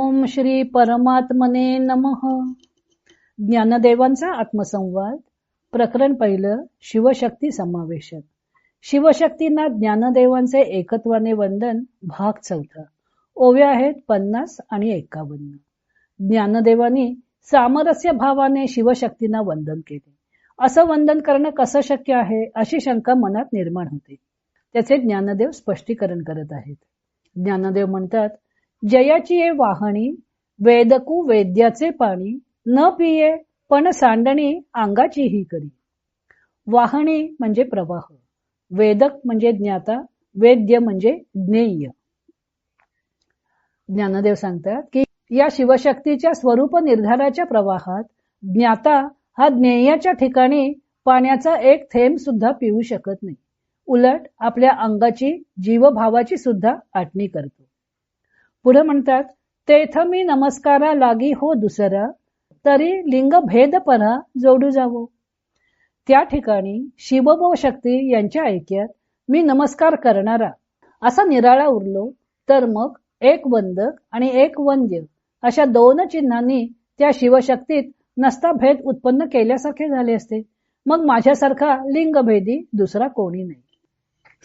ओम श्री परमात्मने नमः. ज्ञानदेवांचा आत्मसंवाद. प्रकरण पहिलं. शिवशक्ती समावेशन. शिवशक्तींना ज्ञानदेवांचे एकत्वाने वंदन. भाग चौथा. ओव्या आहेत 50 आणि 51. ज्ञानदेवांनी सामरस्य भावाने शिवशक्तींना वंदन केले. असं वंदन करणं कसं शक्य आहे अशी शंका मनात निर्माण होते. त्याचे ज्ञानदेव स्पष्टीकरण करत आहेत. ज्ञानदेव म्हणतात, जयाची ये वाहणी, वेदकू वेद्याचे पाणी, न पिये पण सांडणी अंगाचीही करी. वाहणी म्हणजे प्रवाह, वेदक म्हणजे ज्ञाता, वेद्य म्हणजे ज्ञेय. ज्ञानदेव सांगतात की या शिवशक्तीच्या स्वरूप निर्धाराच्या प्रवाहात ज्ञाता हा ज्ञेयाच्या ठिकाणी पाण्याचा एक थेंब सुद्धा पिऊ शकत नाही. उलट आपल्या अंगाची जीवभावाची सुद्धा आटणी करतो. पुढे म्हणतात, तेथ मी नमस्कारा लागी हो दुसरा, तरी लिंग भेद परा जोडू जावो. त्या ठिकाणी शिव व शक्ती यांच्या ऐक्यात मी नमस्कार करणारा असा निराळा उरलो तर मग एक वंदक आणि एक वंद्य अशा दोन चिन्हांनी त्या शिवशक्तीत नसता भेद उत्पन्न केल्यासारखे झाले असते. मग माझ्यासारखा लिंगभेदी दुसरा कोणी नाही.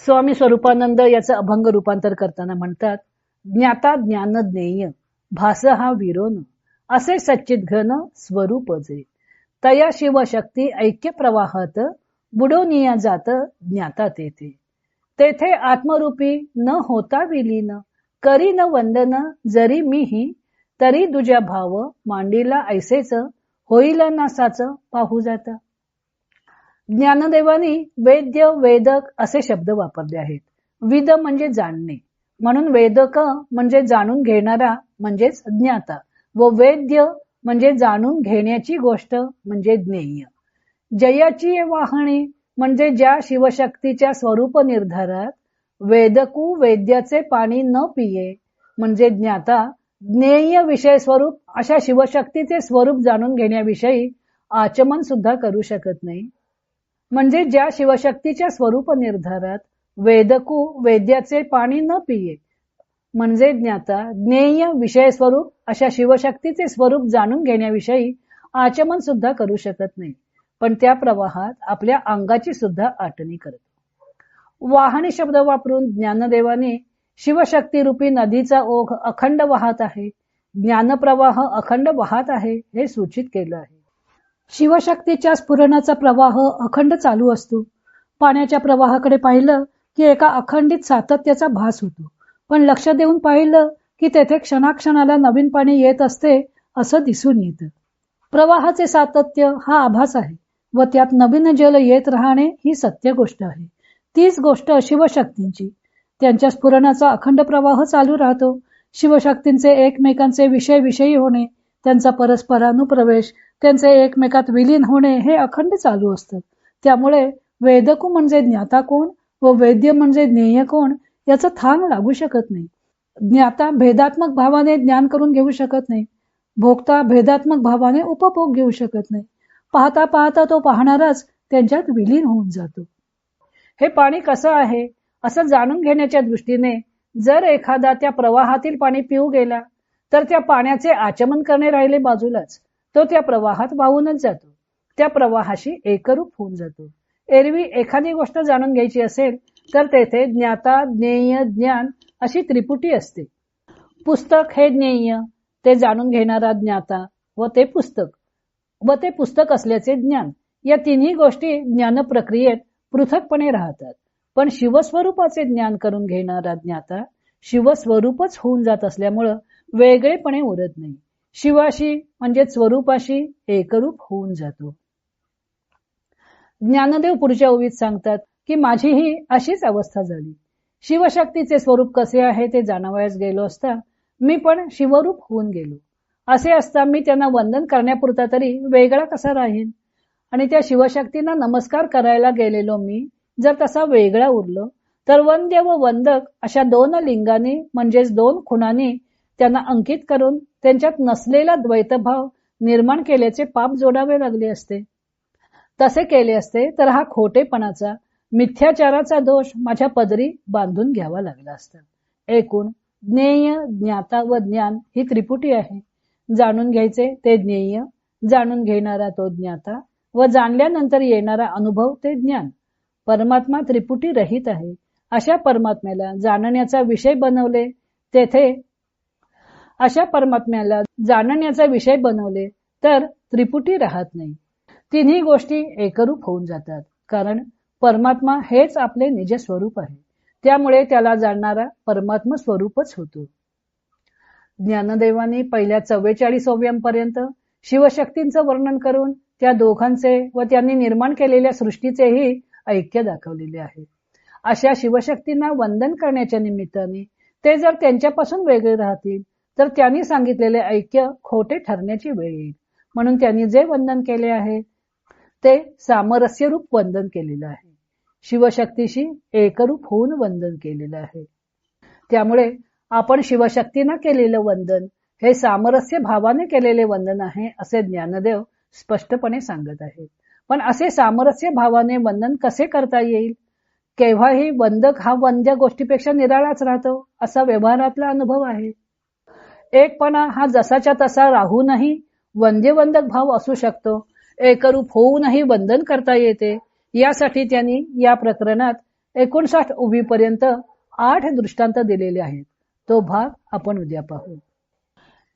स्वामी स्वरूपानंद याचं अभंग रूपांतर करताना म्हणतात, ज्ञाता ज्ञान ज्ञेय, भास हा विरोन, असे सच्चित घन स्वरूप जे. तया शिवशक्ती ऐक्य प्रवाहात बुडोनिया जात ज्ञाता तेथे. तेथे आत्मरूपी न होता विलीन, करी न वंदन जरी मीही, तरी दुजा भाव मांडीला ऐसेच, होईल नासाच पाहू जाता. ज्ञानदेवानी वेद्य वेदक असे शब्द वापरले आहेत. विद म्हणजे जाणणे, म्हणून वेदक म्हणजे जाणून घेणारा म्हणजेच ज्ञाता, व वेद्य म्हणजे जाणून घेण्याची गोष्ट म्हणजे ज्ञेय. जयाची वाहणी म्हणजे ज्या शिवशक्तीच्या स्वरूप निर्धारात वेदकू वेद्याचे पाणी न पिये म्हणजे ज्ञाता ज्ञेय विषय स्वरूप अशा शिवशक्तीचे स्वरूप जाणून घेण्याविषयी आचमन सुद्धा करू शकत नाही. म्हणजे ज्या शिवशक्तीच्या स्वरूप निर्धारात वेदकू वेद्याचे पाणी न पिये म्हणजे ज्ञाता ज्ञेय विषय स्वरूप अशा शिवशक्तीचे स्वरूप जाणून घेण्याविषयी आचमन सुद्धा करू शकत नाही, पण त्या प्रवाहात आपल्या अंगाची सुद्धा आटणी करतो. वाहणी शब्द वापरून ज्ञानदेवाने शिवशक्ती रूपी नदीचा ओघ अखंड वाहत आहे, ज्ञानप्रवाह अखंड वाहत आहे हे सूचित केलं आहे. शिवशक्तीच्या स्फुरणाचा प्रवाह अखंड चालू असतो. पाण्याच्या प्रवाहाकडे पाहिलं की एका अखंडित सातत्याचा भास होतो, पण लक्ष देऊन पाहिलं की तेथे क्षणाक्षणाला नवीन पाणी येत असते असं दिसून येतं. प्रवाहाचे सातत्य हा आभास आहे व त्यात नवीन जल येत राहणे ही सत्य गोष्ट आहे. तीच गोष्ट शिवशक्तींची. त्यांच्या स्फुरणाचा अखंड प्रवाह चालू राहतो. शिवशक्तींचे एकमेकांचे विषयी होणे, त्यांचा परस्परानुप्रवेश, त्यांचे एकमेकात विलीन होणे हे अखंड चालू असतं. त्यामुळे वेदकू म्हणजे ज्ञाता कोण व वेद्य म्हणजे ज्ञेय कोण याचं थांग लागू शकत नाही. ज्ञाता भेदात्मक भावाने ज्ञान करून घेऊ शकत नाही. भोगता भेदात्मक भावाने उपभोग घेऊ शकत नाही. पाहता पाहता तो पाहणाराच त्यांच्यात विलीन होऊन जातो. हे पाणी कसं आहे असं जाणून घेण्याच्या दृष्टीने जर एखादा त्या प्रवाहातील पाणी पिऊ गेला तर त्या पाण्याचे आचमन करणे राहिले बाजूलाच, तो त्या प्रवाहात वाहूनच जातो, त्या प्रवाहाशी एकरूप होऊन जातो. एरवी एखादी गोष्ट जाणून घ्यायची असेल तर तेथे ज्ञाता ज्ञेय ज्ञान अशी त्रिपुटी असते. पुस्तक हे ज्ञेय, ते जाणून घेणारा ज्ञाता व ते पुस्तक असल्याचे ज्ञान, या तिन्ही गोष्टी ज्ञान प्रक्रियेत पृथकपणे राहतात. पण शिवस्वरूपाचे ज्ञान करून घेणारा ज्ञाता शिवस्वरूपच होऊन जात असल्यामुळं वेगळेपणे उरत नाही. शिवाशी म्हणजे स्वरूपाशी एकरूप होऊन जातो. ज्ञानदेव पुढच्या ओवीत सांगतात की माझीही अशीच अवस्था झाली. शिवशक्तीचे स्वरूप कसे आहे ते जाणवायस गेलो असता मी पण शिवरूप होऊन गेलो. असे असता मी त्यांना वंदन करण्यापुरता तरी वेगळा कसा राहीन, आणि त्या शिवशक्तींना नमस्कार करायला गेलेलो मी जर तसा वेगळा उरलो तर वंद्य व वंदक अशा दोन लिंगांनी म्हणजेच दोन खुणांनी त्यांना अंकित करून त्यांच्यात नसलेला द्वैतभाव निर्माण केल्याचे पाप जोडावे लागले असते. तसे केले असते तर हा खोटेपणाचा मिथ्याचाराचा दोष माझ्या पदरी बांधून घ्यावा लागला असता. एकूण ज्ञेय, ज्ञाता व ज्ञान ही त्रिपुटी आहे. जाणून घ्यायचे ते ज्ञेय, जाणून घेणारा तो ज्ञाता व जाणल्यानंतर येणारा अनुभव ते ज्ञान. परमात्मा त्रिपुटी रहित आहे. अशा परमात्म्याला जाणण्याचा विषय बनवले तर त्रिपुटी राहत नाही. तिन्ही गोष्टी एकरूप होऊन जातात. कारण परमात्मा हेच आपले निज स्वरूप आहे. त्यामुळे त्याला जाणणारा परमात्मा स्वरूपच होतो. ज्ञानदेवांनी पहिल्या 44व्या पर्यंत शिवशक्तींचं वर्णन करून त्या दोघांचे व त्यांनी निर्माण केलेल्या सृष्टीचेही ऐक्य दाखवलेले आहे. अशा शिवशक्तींना वंदन करण्याच्या निमित्ताने ते जर त्यांच्यापासून वेगळे राहतील तर त्यांनी सांगितलेले ऐक्य खोटे ठरण्याची वेळ येईल. म्हणून त्यांनी जे वंदन केले आहे ते सामरस्य रूप वंदन केलेलं आहे. शिवशक्तीशी एकरूप होऊन वंदन केलेलं आहे. त्यामुळे आपण शिवशक्तींना केलेलं वंदन हे सामरस्य भावाने केलेले वंदन आहे असे ज्ञानदेव स्पष्टपणे सांगत आहेत. पण असे सामरस्य भावाने वंदन कसे करता येईल? केव्हाही वंदक हा वंद्य गोष्टीपेक्षा निराळाच राहतो असा व्यवहारातला अनुभव आहे. एकपणा हा जसाच्या तसा राहूनही वंद्यवंदक भाव असू शकतो. एकरूप होऊनही वंदन करता येते. यासाठी त्यांनी या प्रकरणात 59 उभीपर्यंत 8 दृष्टांत दिलेले आहेत. तो भाग आपण उद्या पाहू.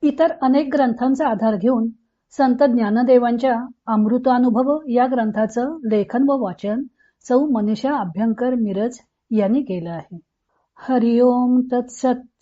इतर अनेक ग्रंथांचा आधार घेऊन संत ज्ञानदेवांच्या अमृतानुभव या ग्रंथाचं लेखन व वाचन सौ मनीषा अभ्यंकर मिरज यांनी केलं आहे. हरिओम तत्सत.